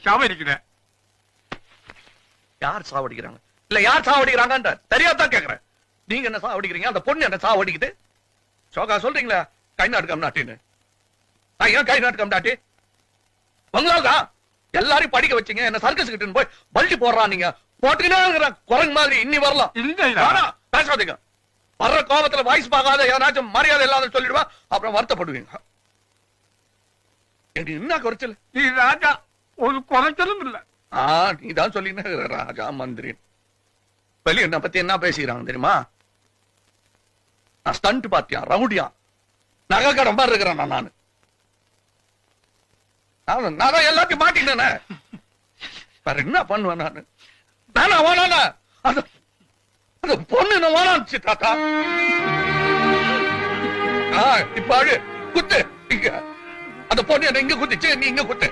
சாவடிக்கிறேன். யார் சாவடிக்கிறாங்க இல்ல யார் சாவடிக்கிறாங்க தெரியாதான் கேக்குறேன். நீங்க என்ன சாவடிக்கிறீங்க? அந்த பொண்ணு என்ன சாவடிக்குது? சோகா சொல்றீங்களா கை நாட்டுக்கம் நாட்டின்னு? ஏன் கை நாட்டுக்கம் நாட்டி? பங்களாவுக்கா எல்லாரையும் படிக்க வச்சீங்க, என்ன சர்க்கஸ் கிட்ட போய் பல்டி போடுறான். நீங்க போட்டுக்கிட்டே குரங்கு மாதிரி இன்னி வரலாம். பேசாதீங்க. வர்ற கோபத்துல வாய்ஸ் பார்க்காத ஏதாச்சும் மரியாதை இல்லாத சொல்லிடுவா, அப்புறம் வருத்தப்படுவீங்க. என்ன குறைச்சல்? நீ ராஜா ஒரு குறைச்சலும் இல்ல. நீதான் சொல்லின ராஜா மந்திரி. வெளிய என்ன பத்தி என்ன பேசிக்கிறாங்க தெரியுமா? நான் ஸ்டண்ட் பாத்தியா, ரவுடியா, நகை கடன் மாதிரி இருக்கிறேன். நான் தான் எல்லாத்தையும் மாட்டினேன். வேற என்ன பண்ணுவேன் நானு? நானா வேணானா அந்த பொண்ணு என்ன வேணாச்சு தாத்தா. இப்ப அழு குத்து. இங்க அந்த பொண்ணு என்ன இங்க குத்திச்சு, நீ இங்க குத்து.